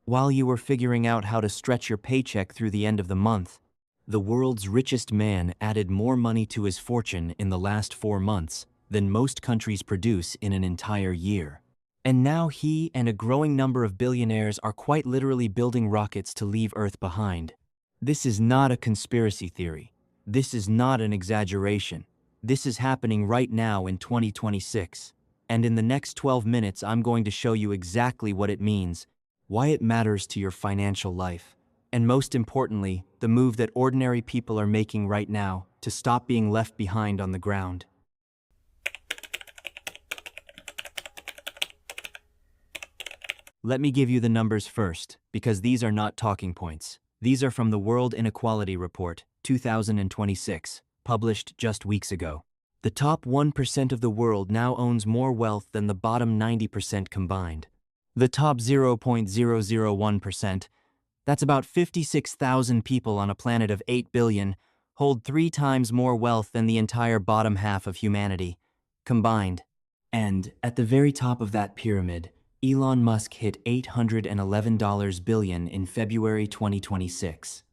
While you were figuring out how to stretch your paycheck through the end of the month, the world's richest man added more money to his fortune in the last 4 months than most countries produce in an entire year. And now he and a growing number of billionaires are quite literally building rockets to leave Earth behind. This is not a conspiracy theory. This is not an exaggeration. This is happening right now in 2026. And in the next 12 minutes, I'm going to show you exactly what it means, why it matters to your financial life, and most importantly, the move that ordinary people are making right now to stop being left behind on the ground. Let me give you the numbers first, because these are not talking points. These are from the World Inequality Report, 2026, published just weeks ago. The top 1% of the world now owns more wealth than the bottom 90% combined. The top 0.001%, that's about 56,000 people on a planet of 8 billion, hold 3 times more wealth than the entire bottom half of humanity, combined. And at the very top of that pyramid, Elon Musk hit $811 billion in February 2026.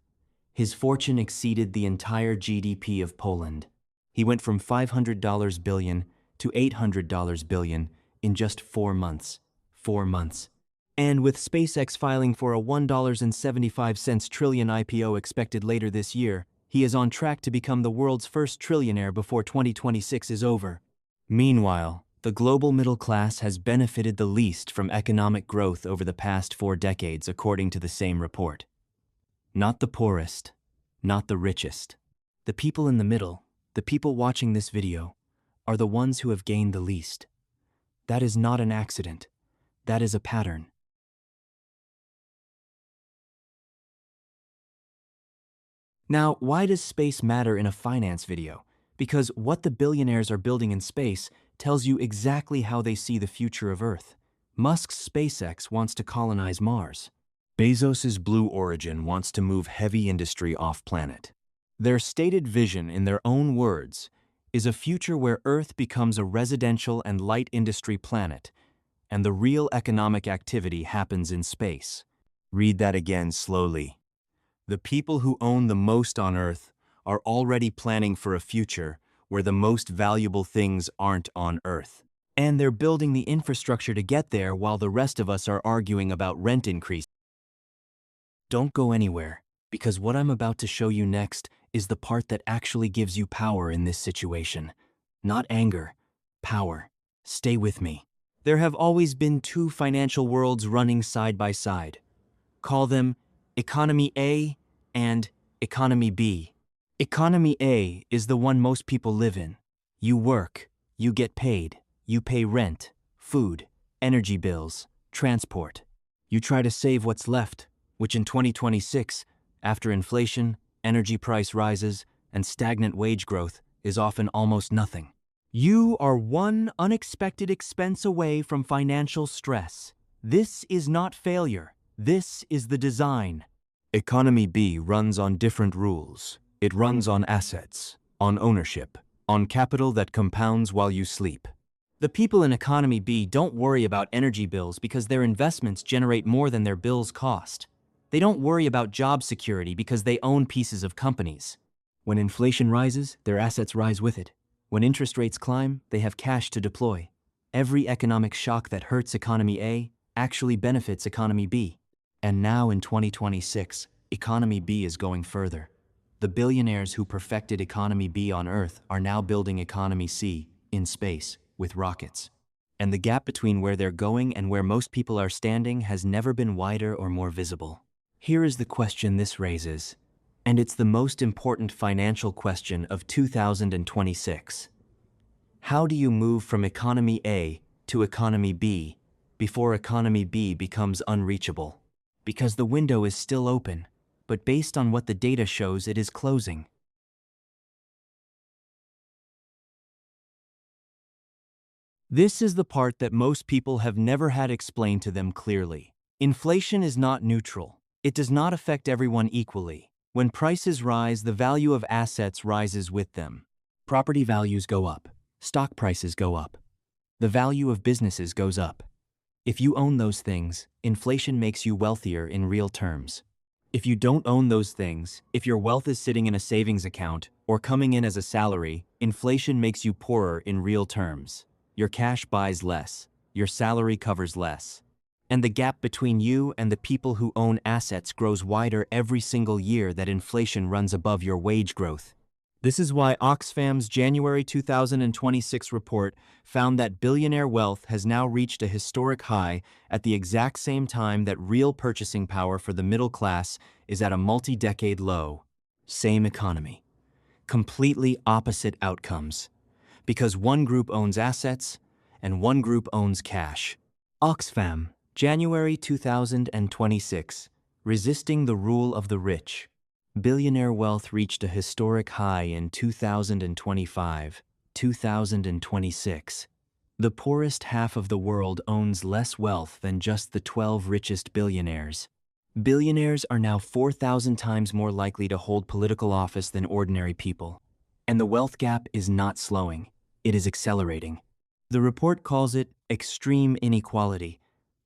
His fortune exceeded the entire GDP of Poland. He went from $500 billion to $800 billion in just 4 months. 4 months. And with SpaceX filing for a $1.75 trillion IPO expected later this year, he is on track to become the world's first trillionaire before 2026 is over. Meanwhile, the global middle class has benefited the least from economic growth over the past 4 decades, according to the same report. Not the poorest, not the richest. The people in the middle, the people watching this video, are the ones who have gained the least. That is not an accident. That is a pattern. Now, why does space matter in a finance video? Because what the billionaires are building in space tells you exactly how they see the future of Earth. Musk's SpaceX wants to colonize Mars. Bezos's Blue Origin wants to move heavy industry off-planet. Their stated vision, in their own words, is a future where Earth becomes a residential and light industry planet, and the real economic activity happens in space. Read that again slowly. The people who own the most on Earth are already planning for a future where the most valuable things aren't on Earth. And they're building the infrastructure to get there while the rest of us are arguing about rent increase. Don't go anywhere, because what I'm about to show you next is the part that actually gives you power in this situation. Not anger, power. Stay with me. There have always been 2 financial worlds running side by side. Call them Economy A and Economy B. Economy A is the one most people live in. You work, you get paid, you pay rent, food, energy bills, transport. You try to save what's left, which in 2026, after inflation, energy price rises, and stagnant wage growth, is often almost nothing. You are one unexpected expense away from financial stress. This is not failure. This is the design. Economy B runs on different rules. It runs on assets, on ownership, on capital that compounds while you sleep. The people in Economy B don't worry about energy bills because their investments generate more than their bills cost. They don't worry about job security because they own pieces of companies. When inflation rises, their assets rise with it. When interest rates climb, they have cash to deploy. Every economic shock that hurts Economy A actually benefits Economy B. And now in 2026, Economy B is going further. The billionaires who perfected Economy B on Earth are now building Economy C in space with rockets. And the gap between where they're going and where most people are standing has never been wider or more visible. Here is the question this raises, and it's the most important financial question of 2026. How do you move from Economy A to Economy B before Economy B becomes unreachable? Because the window is still open, but based on what the data shows, it is closing. This is the part that most people have never had explained to them clearly. Inflation is not neutral. It does not affect everyone equally. When prices rise, the value of assets rises with them. Property values go up. Stock prices go up. The value of businesses goes up. If you own those things, inflation makes you wealthier in real terms. If you don't own those things, if your wealth is sitting in a savings account or coming in as a salary, inflation makes you poorer in real terms. Your cash buys less, your salary covers less. And the gap between you and the people who own assets grows wider every single year that inflation runs above your wage growth. This is why Oxfam's January 2026 report found that billionaire wealth has now reached a historic high at the exact same time that real purchasing power for the middle class is at a multi-decade low. Same economy. Completely opposite outcomes. Because one group owns assets and one group owns cash. Oxfam, January 2026. Resisting the rule of the rich. Billionaire wealth reached a historic high in 2025, 2026. The poorest half of the world owns less wealth than just the 12 richest billionaires. Billionaires are now 4,000 times more likely to hold political office than ordinary people. And the wealth gap is not slowing, it is accelerating. The report calls it extreme inequality,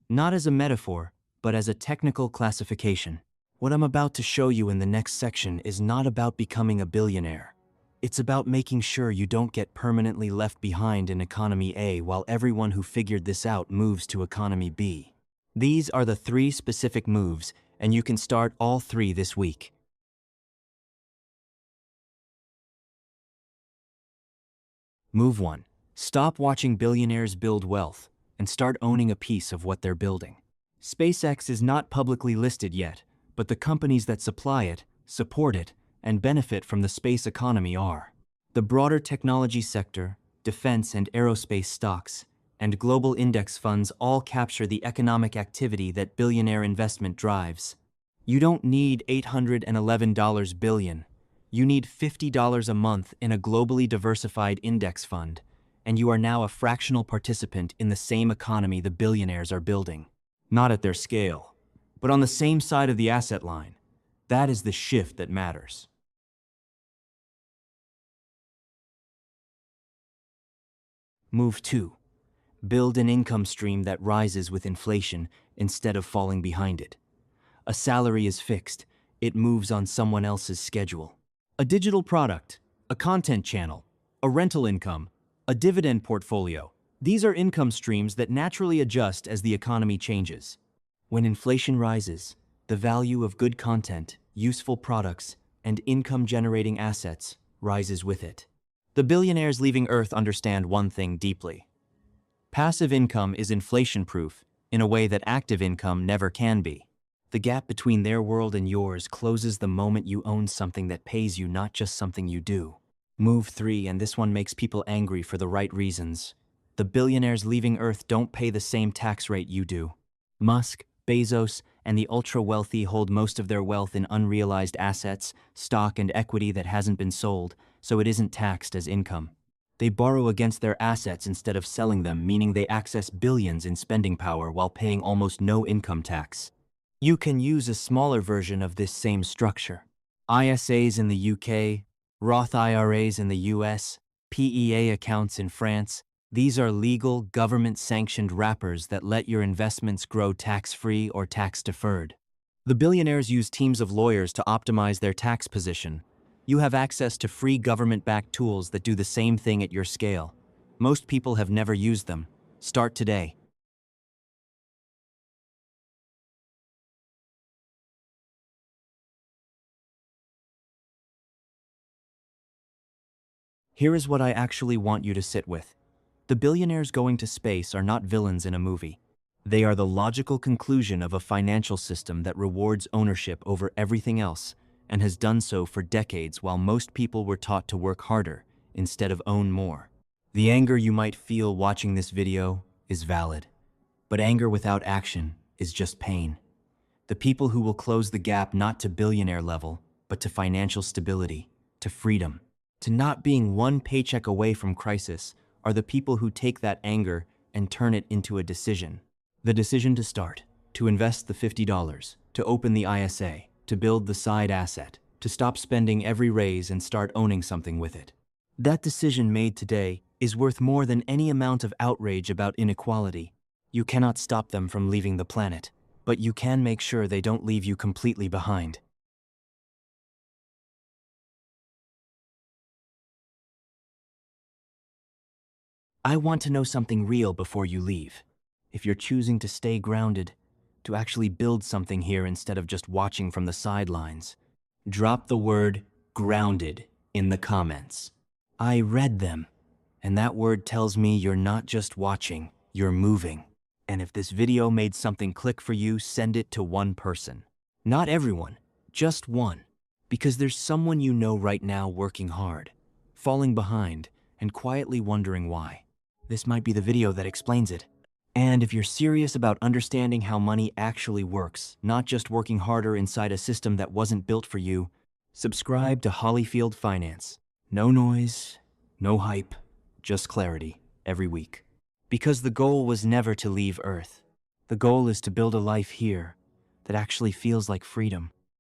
not as a metaphor, but as a technical classification. What I'm about to show you in the next section is not about becoming a billionaire. It's about making sure you don't get permanently left behind in economy A while everyone who figured this out moves to economy B. These are the 3 specific moves, and you can start all 3 this week. Move 1. Stop watching billionaires build wealth and start owning a piece of what they're building. SpaceX is not publicly listed yet, but the companies that supply it, support it, and benefit from the space economy are. The broader technology sector, defense and aerospace stocks, and global index funds all capture the economic activity that billionaire investment drives. You don't need $811 billion. You need $50 a month in a globally diversified index fund, and you are now a fractional participant in the same economy the billionaires are building. Not at their scale, but on the same side of the asset line. That is the shift that matters. Move 2. Build an income stream that rises with inflation instead of falling behind it. A salary is fixed. It moves on someone else's schedule. A digital product, a content channel, a rental income, a dividend portfolio. These are income streams that naturally adjust as the economy changes. When inflation rises, the value of good content, useful products, and income-generating assets rises with it. The billionaires leaving Earth understand one thing deeply. Passive income is inflation-proof in a way that active income never can be. The gap between their world and yours closes the moment you own something that pays you, not just something you do. Move 3, and this one makes people angry for the right reasons. The billionaires leaving Earth don't pay the same tax rate you do. Musk, Bezos, and the ultra-wealthy hold most of their wealth in unrealized assets, stock, and equity that hasn't been sold, so it isn't taxed as income. They borrow against their assets instead of selling them, meaning they access billions in spending power while paying almost no income tax. You can use a smaller version of this same structure. ISAs in the UK, Roth IRAs in the US, PEA accounts in France. These are legal, government-sanctioned wrappers that let your investments grow tax-free or tax-deferred. The billionaires use teams of lawyers to optimize their tax position. You have access to free government-backed tools that do the same thing at your scale. Most people have never used them. Start today. Here is what I actually want you to sit with. The billionaires going to space are not villains in a movie. They are the logical conclusion of a financial system that rewards ownership over everything else and has done so for decades while most people were taught to work harder instead of own more. The anger you might feel watching this video is valid, but anger without action is just pain. The people who will close the gap not to billionaire level, but to financial stability, to freedom, to not being one paycheck away from crisis, are the people who take that anger and turn it into a decision. The decision to start, to invest the $50, to open the ISA, to build the side asset, to stop spending every raise and start owning something with it. That decision made today is worth more than any amount of outrage about inequality. You cannot stop them from leaving the planet, but you can make sure they don't leave you completely behind. I want to know something real before you leave. If you're choosing to stay grounded, to actually build something here instead of just watching from the sidelines, drop the word grounded in the comments. I read them, and that word tells me you're not just watching, you're moving. And if this video made something click for you, send it to one person. Not everyone, just one. Because there's someone you know right now working hard, falling behind, and quietly wondering why. This might be the video that explains it. And if you're serious about understanding how money actually works, not just working harder inside a system that wasn't built for you, subscribe to Hollyfield Finance. No noise, no hype, just clarity every week. Because the goal was never to leave Earth. The goal is to build a life here that actually feels like freedom.